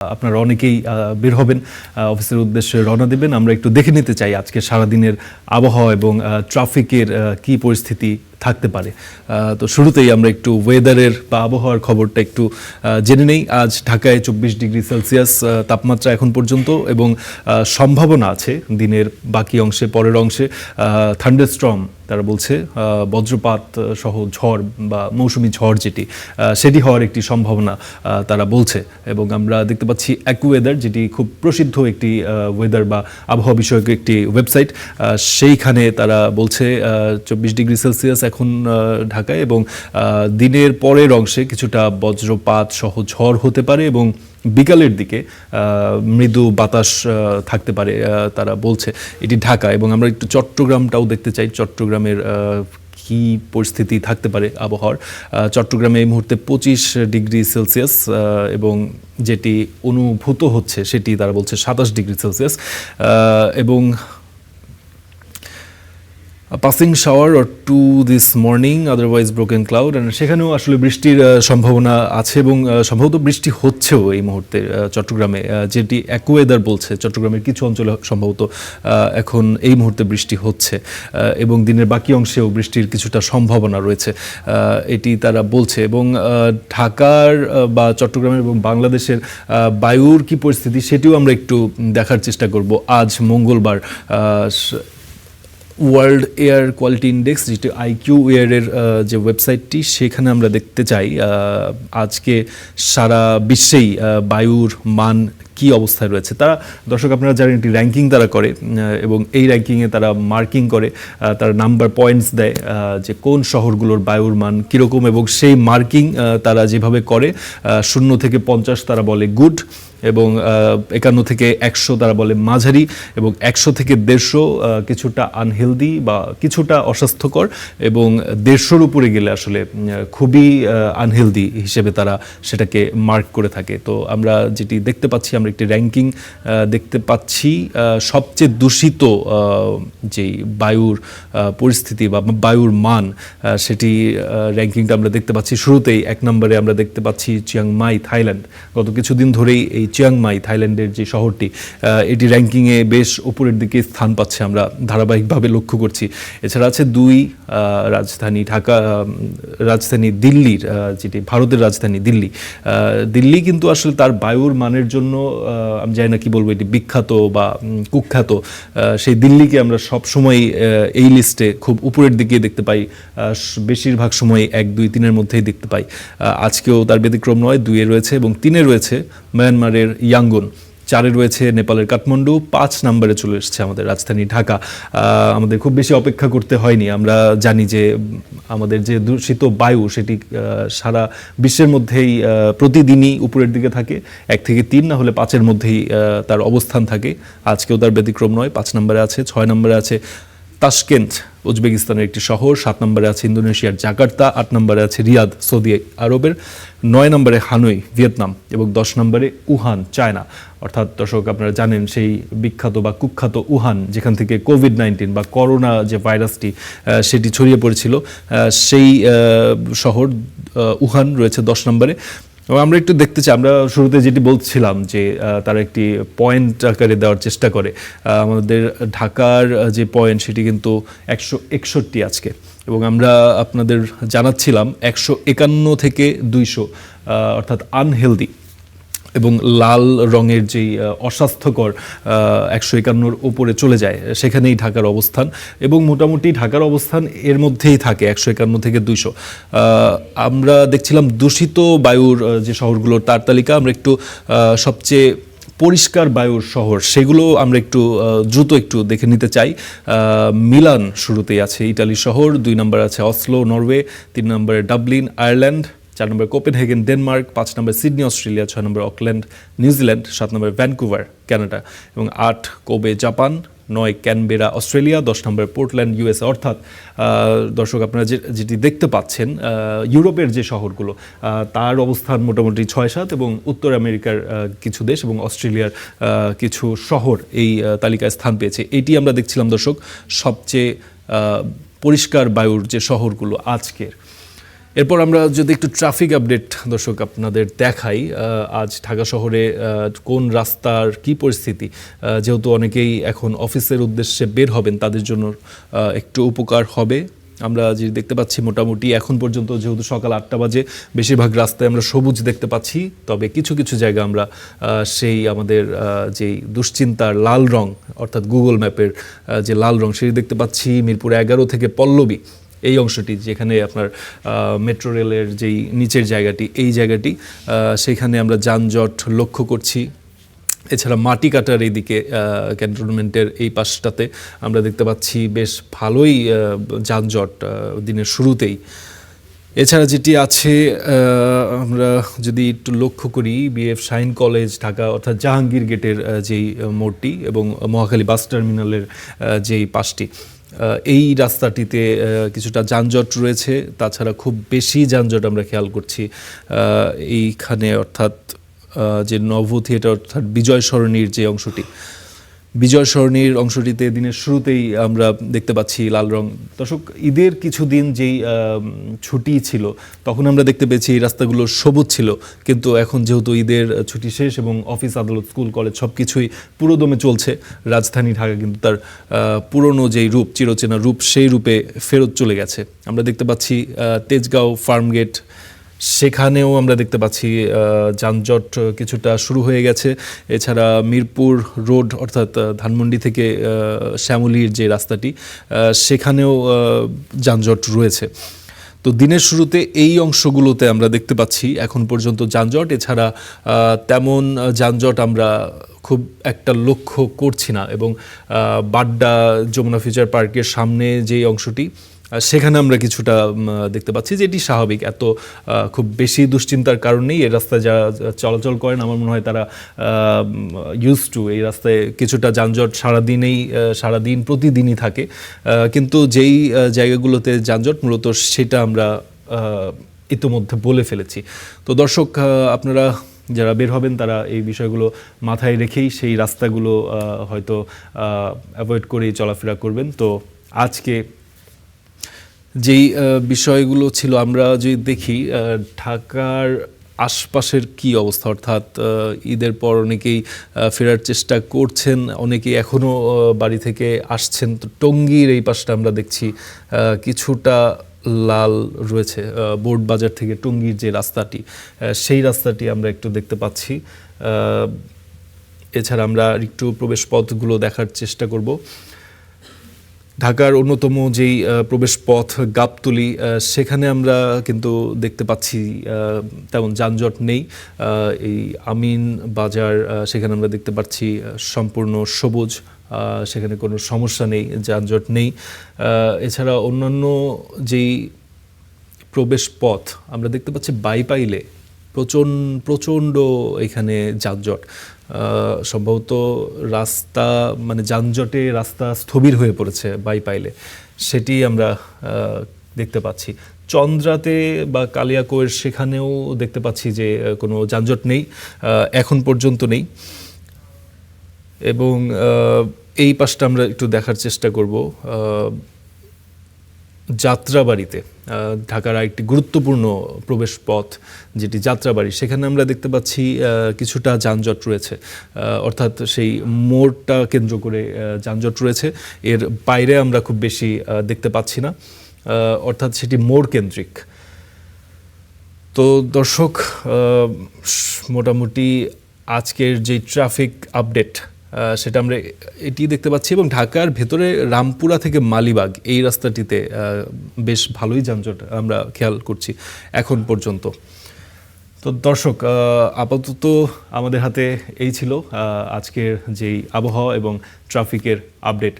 আপনারা অনেকেই বের হবেন, অফিসের উদ্দেশ্যে রওনা দেবেন। আমরা একটু দেখে নিতে চাই আজকে সারাদিনের আবহাওয়া এবং ট্রাফিকের কি পরিস্থিতি থাকতে পারে। তো শুরুতেই আমরা একটু ওয়েদারের বা আবহাওয়ার খবরটা একটু জেনে নেই। আজ ঢাকায় 24 ডিগ্রি সেলসিয়াস তাপমাত্রা এখন পর্যন্ত, এবং সম্ভাবনা আছে দিনের বাকি অংশে, পরের অংশে থান্ডারস্টর্ম তারা বলছে, বজ্রপাত সহ ঝড় বা মৌসুমি ঝড় সেটি হওয়ার একটি সম্ভাবনা তারা বলছে। এবং আমরা দেখতে পাচ্ছি অ্যাকুওয়েদার, যেটি খুব প্রসিদ্ধ একটি ওয়েদার বা আবহাওয়া বিষয়ক একটি ওয়েবসাইট, সেইখানে তারা বলছে 24 ডিগ্রি সেলসিয়াস এখন ঢাকায়, এবং দিনের পরের অংশে কিছুটা বজ্রপাত সহ ঝড় হতে পারে এবং বিকালের দিকে মৃদু বাতাস থাকতে পারে তারা বলছে। এটি ঢাকা, এবং আমরা একটু চট্টগ্রামটাও দেখতে চাই, চট্টগ্রামের কি পরিস্থিতি থাকতে পারে আবহাওয়ার। চট্টগ্রামে এই মুহূর্তে 25 ডিগ্রি সেলসিয়াস, এবং যেটি অনুভূত হচ্ছে সেটি তারা বলছে 27 ডিগ্রি সেলসিয়াস, এবং passing shower or two this morning, otherwise broken cloud, and সেখানেও আসলে বৃষ্টির সম্ভাবনা আছে, এবং সম্ভবত বৃষ্টি হচ্ছেও এই মুহূর্তে চট্টগ্রামে, যেটি অ্যাকুওয়েদার বলছে। চট্টগ্রামের কিছু অঞ্চলে সম্ভবত এখন এই মুহূর্তে বৃষ্টি হচ্ছে, এবং দিনের বাকি অংশেও বৃষ্টির কিছুটা সম্ভাবনা রয়েছে, এটি তারা বলছে। এবং ঢাকার বা চট্টগ্রামের এবং বাংলাদেশের বায়ুর কি পরিস্থিতি সেটিও আমরা একটু দেখার চেষ্টা করব। আজ মঙ্গলবার ওয়ার্ল্ড এয়ার কোয়ালিটি ইন্ডেক্স, যেটি আইকিউ এয়ারের যে ওয়েবসাইটটি, সেখানে আমরা দেখতে চাই আজকে সারা বিশ্বেই বায়ুর মান কি অবস্থায় রয়েছে। তারা, দর্শক আপনারা জানেন, একটি র্যাঙ্কিং তারা করে, এবং এই র্যাঙ্কিংয়ে তারা মার্কিং করে, তারা নাম্বার পয়েন্টস দেয় যে কোন শহরগুলোর বায়ুর মান কীরকম, এবং সেই মার্কিং তারা যেভাবে করে 0 থেকে 50 তারা বলে গুড, এবং 51 থেকে 100 তারা বলে মাঝারি, এবং 100 থেকে 150 কিছুটা আনহেলদি বা কিছুটা অস্বাস্থ্যকর, এবং 150-র উপরে গেলে আসলে খুবই আনহেলদি হিসেবে তারা সেটাকে মার্ক করে থাকে। তো আমরা যেটি দেখতে পাচ্ছি, আমরা একটি র্যাঙ্কিং দেখতে পাচ্ছি সবচেয়ে দূষিত যেই বায়ুর পরিস্থিতি বা বায়ুর মান, সেটি র্যাঙ্কিংটা আমরা দেখতে পাচ্ছি। শুরুতেই 1 নম্বরে আমরা দেখতে পাচ্ছি চিয়াংমাই, থাইল্যান্ড। গত কিছুদিন ধরেই এই চিয়াংমাই, থাইল্যান্ডের যে শহরটি, এটি র্যাঙ্কিংয়ে বেশ উপরের দিকে স্থান পাচ্ছে, আমরা ধারাবাহিকভাবে লক্ষ্য করছি। এছাড়া আছে 2 রাজধানী ঢাকা, রাজধানী দিল্লির, যেটি ভারতের রাজধানী দিল্লি। দিল্লি কিন্তু আসলে তার বায়ুর মানের জন্য আমি জানি না কি বলবো, এটি বিখ্যাত বা কুখ্যাত। সেই দিল্লিকে আমরা সবসময় এই লিস্টে খুব উপরের দিকে দেখতে পাই, বেশিরভাগ সময় 1, 2, 3-এর মধ্যেই দেখতে পাই। আজকেও তার ব্যতিক্রম নয়, 2-এ রয়েছে, এবং 3-এ রয়েছে মায়ানমারের ইয়াঙ্গুন, 4-এ রয়েছে নেপালের কাঠমান্ডু, 5 নম্বরে চলে এসেছে আমাদের রাজধানী ঢাকা। আমাদের খুব বেশি অপেক্ষা করতে হয়নি। আমরা জানি যে আমাদের যে দূষিত বায়ু, সেটি সারা বিশ্বের মধ্যেই প্রতিদিনই উপরের দিকে থাকে, 1 থেকে 3, না হলে 5-এর মধ্যেই তার অবস্থান থাকে। আজকেও তার ব্যতিক্রম নয়, 5 নম্বরে আছে। 6 নম্বরে আছে তাশকেন্ট, উজবেকিস্তানের একটি শহর। 7 নম্বরে আছে ইন্দোনেশিয়ার জাকার্তা। 8 নম্বরে আছে রিয়াদ, সৌদি আরবের। 9 নম্বরে হানই, ভিয়েতনাম, এবং 10 নম্বরে উহান, চায়না। অর্থাৎ দর্শক আপনারা জানেন সেই বিখ্যাত বা কুখ্যাত উহান, যেখান থেকে কোভিড-19 বা করোনা যে ভাইরাসটি সেটি ছড়িয়ে পড়েছিল, সেই শহর উহান রয়েছে 10 নম্বরে। এবং আমরা একটু দেখতে চাই, আমরা শুরুতে যেটি বলছিলাম যে তারা একটি পয়েন্ট আকারে দেওয়ার চেষ্টা করে। আমাদের ঢাকার যে পয়েন্ট, সেটি কিন্তু 161 আজকে, এবং আমরা আপনাদের জানাচ্ছিলাম 151 থেকে 200, অর্থাৎ আনহেলদি এবং লাল রঙের যেই অস্বাস্থ্যকর 151-র উপরে চলে যায়, সেখানেই ঢাকার অবস্থান, এবং মোটামুটি ঢাকার অবস্থান এর মধ্যেই থাকে 151 থেকে 200। আমরা দেখছিলাম দূষিত বায়ুর যে শহরগুলোর তার তালিকা, আমরা একটু সবচেয়ে পরিষ্কার বায়ুর শহর সেগুলো আমরা একটু দ্রুত একটু দেখে নিতে চাই। মিলান শুরুতেই আছে, ইটালি শহর। 2 নম্বরে আছে অসলো, নরওয়ে। 3 নম্বরে ডাবলিন, আয়ারল্যান্ড। 4 নম্বরে কোপেনহেগেন, ডেনমার্ক। 5 নম্বরে সিডনি, অস্ট্রেলিয়া। 6 নম্বরে অকল্যান্ড, নিউজিল্যান্ড। 7 নম্বরে ভ্যানকুভার, কানাডা, এবং 8 কোবে, জাপান। 9 Canberra, Australia. 10 নম্বরে পোর্টল্যান্ড, ইউএসএ। অর্থাৎ দর্শক আপনারা যেটি দেখতে পাচ্ছেন, ইউরোপের যে শহরগুলো, তার অবস্থান মোটামুটি 6-7, এবং উত্তর আমেরিকার কিছু দেশ এবং অস্ট্রেলিয়ার কিছু শহর এই তালিকায় স্থান পেয়েছে। এটি আমরা দেখছিলাম দর্শক সবচেয়ে পরিষ্কার বায়ুর যে শহরগুলো আজকের। এরপর আমরা যদি একটু ট্রাফিক আপডেট দর্শক আপনাদের দেখাই, আজ ঢাকা শহরে কোন রাস্তার কি পরিস্থিতি, যেহেতু অনেকেই এখন অফিসের উদ্দেশ্যে বের হবেন তাদের জন্য একটু উপকার হবে। আমরা যে দেখতে পাচ্ছি মোটামুটি এখন পর্যন্ত যেহেতু সকাল 8টা বাজে, বেশিরভাগ রাস্তায় আমরা সবুজ দেখতে পাচ্ছি, তবে কিছু কিছু জায়গা আমরা সেই আমাদের যেই দুশ্চিন্তার লাল রং অর্থাৎ গুগল ম্যাপের যে লাল রং সেটি দেখতে পাচ্ছি মিরপুর 11 থেকে পল্লবী এই অংশটি, যেখানে আপনার মেট্রো রেলের যেই নিচের জায়গাটি এই জায়গাটি, সেখানে আমরা যানজট লক্ষ্য করছি। এছাড়া মাটি কাটার এইদিকে ক্যান্টনমেন্টের এই পাশটাতে আমরা দেখতে পাচ্ছি বেশ ভালোই যানজট দিনের শুরুতেই। এছাড়া যেটি আছে আমরা যদি একটু লক্ষ্য করি, বিএফ শাহিন কলেজ ঢাকা অর্থাৎ জাহাঙ্গীর গেটের যেই মোড়টি এবং মহাখালী বাস টার্মিনালের যেই পাশটি, এই রাস্তাটিতে কিছুটা যানজট রয়েছে। তাছাড়া খুব বেশি যানজট আমরা খেয়াল করছি এইখানে, অর্থাৎ যে নভ থিয়েটার অর্থাৎ বিজয় সরণির যে অংশটি, বিজয় সরণির অংশটিতে দিনের শুরুতেই আমরা দেখতে পাচ্ছি লাল রং। দর্শক, ঈদের কিছুদিন যেই ছুটি ছিল তখন আমরা দেখতে পেয়েছি এই রাস্তাগুলো সবুজ ছিল, কিন্তু এখন যেহেতু ঈদের ছুটি শেষ এবং অফিস আদালত স্কুল কলেজ সব কিছুই পুরোদমে চলছে, রাজধানী ঢাকা কিন্তু তার পুরনো যেই রূপ, চিরচেনা রূপ, সেই রূপে ফেরত চলে গেছে। আমরা দেখতে পাচ্ছি তেজগাঁও ফার্মগেট, সেখানেও আমরা দেখতে পাচ্ছি যানজট কিছুটা শুরু হয়ে গেছে। এছাড়া মিরপুর রোড অর্থাৎ ধানমন্ডি থেকে শ্যামলীর যে রাস্তাটি, সেখানেও যানজট রয়েছে। তো দিনের শুরুতে এই অংশগুলোতে আমরা দেখতে পাচ্ছি এখন পর্যন্ত যানজট। এছাড়া তেমন যানজট আমরা খুব একটা লক্ষ্য করছি না। এবং বাড্ডা যমুনা ফিউচার পার্কের সামনে যেই অংশটি, সেখানে আমরা কিছুটা দেখতে পাচ্ছি, যেটি স্বাভাবিক। এত খুব বেশি দুশ্চিন্তার কারণেই এই রাস্তায় যারা চলাচল করেন আমার মনে হয় তারা ইউজ টু এই রাস্তায় কিছুটা যানজট সারাদিন প্রতিদিনই থাকে। কিন্তু যেই জায়গাগুলোতে যানজট মূলত সেটা আমরা ইতোমধ্যে বলে ফেলেছি। তো দর্শক, আপনারা যারা বের হবেন তারা এই বিষয়গুলো মাথায় রেখেই সেই রাস্তাগুলো হয়তো অ্যাভয়েড করেই চলাফেরা করবেন। তো আজকে যেই বিষয়গুলো ছিল, আমরা যদি দেখি ঢাকার আশপাশের কি অবস্থা, অর্থাৎ ঈদের পর অনেকেই ফেরার চেষ্টা করছেন, অনেকেই এখনও বাড়ি থেকে আসছেন। তো টঙ্গীর এই পাশটা আমরা দেখছি কিছুটা লাল রয়েছে, বোর্ড বাজার থেকে টঙ্গীর যে রাস্তাটি, সেই রাস্তাটি আমরা একটু দেখতে পাচ্ছি। এছাড়া আমরা একটু প্রবেশ পথগুলো দেখার চেষ্টা করব। ঢাকার অন্যতম যেই প্রবেশ পথ গাবতলী, সেখানে আমরা কিন্তু দেখতে পাচ্ছি তেমন যানজট নেই। এই আমিন বাজার, সেখানে আমরা দেখতে পাচ্ছি সম্পূর্ণ সবুজ, সেখানে কোনো সমস্যা নেই, যানজট নেই। এছাড়া অন্যান্য যেই প্রবেশ পথ আমরা দেখতে পাচ্ছি বাইপাইলে প্রচণ্ড এখানে যানজট, সম্ভবত রাস্তা মানে যানজটে রাস্তা স্থবির হয়ে পড়েছে বাইপাইলে, সেটি আমরা দেখতে পাচ্ছি। চন্দ্রাতে বা কালিয়াকৈর সেখানেও দেখতে পাচ্ছি যে কোনো যানজট নেই, এখন পর্যন্ত নেই। এবং এই পাশটা আমরা একটু দেখার চেষ্টা করব। যাত্রাবাড়িতে, ঢাকার একটি গুরুত্বপূর্ণ প্রবেশ পথ যেটি যাত্রাবাড়ি, সেখানে আমরা দেখতে পাচ্ছি কিছুটা যানজট রয়েছে, অর্থাৎ সেই মোড়টা কেন্দ্র করে যানজট রয়েছে। এর বাইরে আমরা খুব বেশি দেখতে পাচ্ছি না, অর্থাৎ সেটি মোড় কেন্দ্রিক। তো দর্শক, মোটামুটি আজকের যে ট্রাফিক আপডেট সেটা আমরা এটি দেখতে পাচ্ছি। এবং ঢাকার ভেতরে রামপুরা থেকে মালিবাগ এই রাস্তাটিতে বেশ ভালোই যানজট আমরা খেয়াল করছি এখন পর্যন্ত। তো দর্শক, আপাতত আমাদের হাতে এই ছিল আজকের যেই আবহাওয়া এবং ট্রাফিকের আপডেট।